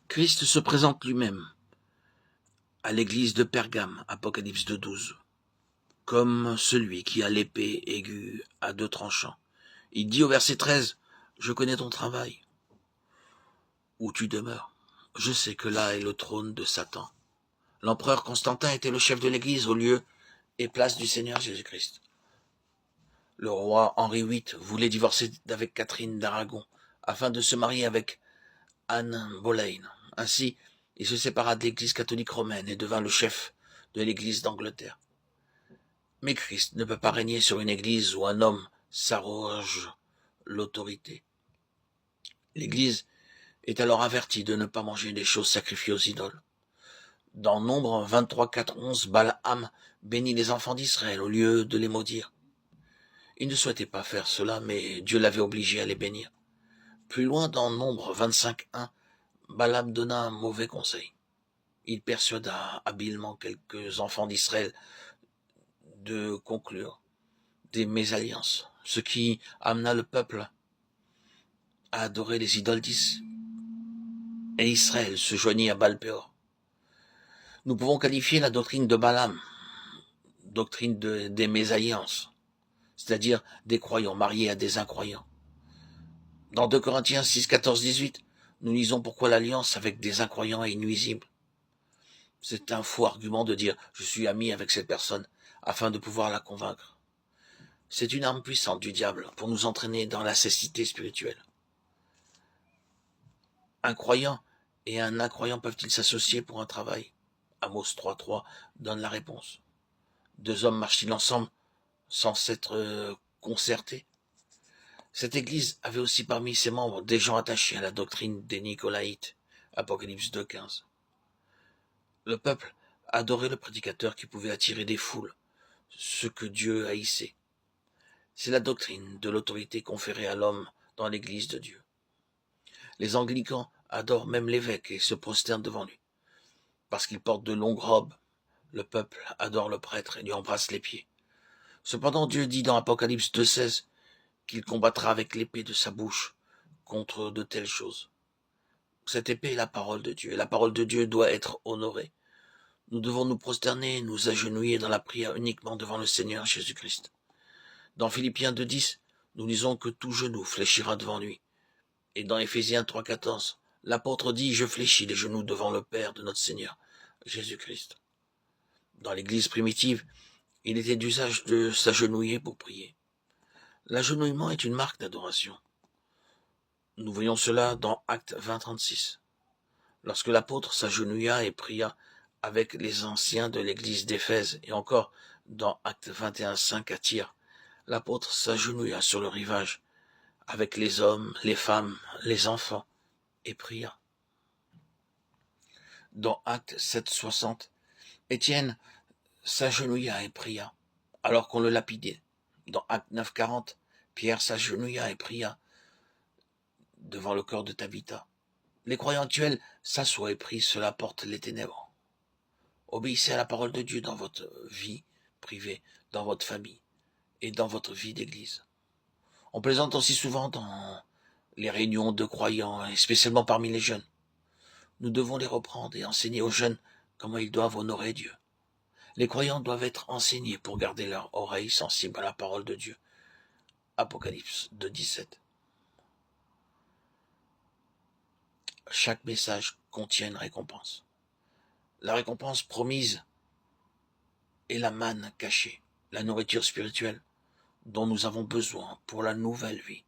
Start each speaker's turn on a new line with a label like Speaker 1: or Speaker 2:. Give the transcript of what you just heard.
Speaker 1: Christ se présente lui-même à l'église de Pergame, Apocalypse 2:12, comme celui qui a l'épée aiguë à deux tranchants. Il dit au verset 13, « Je connais ton travail, où tu demeures. Je sais que là est le trône de Satan. » L'empereur Constantin était le chef de l'église au lieu et place du Seigneur Jésus-Christ. Le roi Henri VIII voulait divorcer avec Catherine d'Aragon afin de se marier avec Anne Boleyn. Ainsi, il se sépara de l'église catholique romaine et devint le chef de l'église d'Angleterre. Mais Christ ne peut pas régner sur une église où un homme s'arroge l'autorité. L'église est alors avertie de ne pas manger des choses sacrifiées aux idoles. Dans Nombre 23, 4, 11, Balaam bénit les enfants d'Israël au lieu de les maudire. Il ne souhaitait pas faire cela, mais Dieu l'avait obligé à les bénir. Plus loin, dans Nombre 25, 1, Balaam donna un mauvais conseil. Il persuada habilement quelques enfants d'Israël de conclure des mésalliances, ce qui amena le peuple à adorer les idoles d'Is. Et Israël se joignit à Baal-Péor. Nous pouvons qualifier la doctrine de Balaam, doctrine des mésalliances, c'est-à-dire des croyants mariés à des incroyants. Dans 2 Corinthiens 6, 14, 18, nous lisons pourquoi l'alliance avec des incroyants est nuisible. C'est un faux argument de dire « je suis ami avec cette personne » afin de pouvoir la convaincre. C'est une arme puissante du diable pour nous entraîner dans la cécité spirituelle. Un croyant et un incroyant peuvent-ils s'associer pour un travail? Amos 3.3 donne la réponse. Deux hommes marchent-ils ensemble sans s'être concertés? Cette église avait aussi parmi ses membres des gens attachés à la doctrine des Nicolaïtes, Apocalypse 2.15. Le peuple adorait le prédicateur qui pouvait attirer des foules, ce que Dieu haïssait. C'est la doctrine de l'autorité conférée à l'homme dans l'église de Dieu. Les anglicans adorent même l'évêque et se prosternent devant lui. Parce qu'il porte de longues robes, le peuple adore le prêtre et lui embrasse les pieds. Cependant, Dieu dit dans Apocalypse 2.16 qu'il combattra avec l'épée de sa bouche contre de telles choses. Cette épée est la parole de Dieu, et la parole de Dieu doit être honorée. Nous devons nous prosterner, nous agenouiller dans la prière uniquement devant le Seigneur Jésus-Christ. Dans Philippiens 2.10, nous lisons que tout genou fléchira devant lui. Et dans Éphésiens 3.14, l'apôtre dit « Je fléchis les genoux devant le Père de notre Seigneur, Jésus-Christ ». Dans l'église primitive, il était d'usage de s'agenouiller pour prier. L'agenouillement est une marque d'adoration. Nous voyons cela dans Actes 20.36. Lorsque l'apôtre s'agenouilla et pria avec les anciens de l'église d'Éphèse, et encore dans Actes 21.5 à Tyr, l'apôtre s'agenouilla sur le rivage avec les hommes, les femmes, les enfants, et pria. Dans Actes 7.60, Étienne s'agenouilla et pria, alors qu'on le lapidait. Dans Actes 9.40, Pierre s'agenouilla et pria devant le corps de Tabitha. Les croyants actuels s'assoient et prient, cela porte les ténèbres. Obéissez à la parole de Dieu dans votre vie privée, dans votre famille et dans votre vie d'église. On plaisante aussi souvent dans les réunions de croyants, et spécialement parmi les jeunes. Nous devons les reprendre et enseigner aux jeunes comment ils doivent honorer Dieu. Les croyants doivent être enseignés pour garder leur oreille sensible à la parole de Dieu. Apocalypse 2.17. Chaque message contient une récompense. La récompense promise est la manne cachée, la nourriture spirituelle dont nous avons besoin pour la nouvelle vie.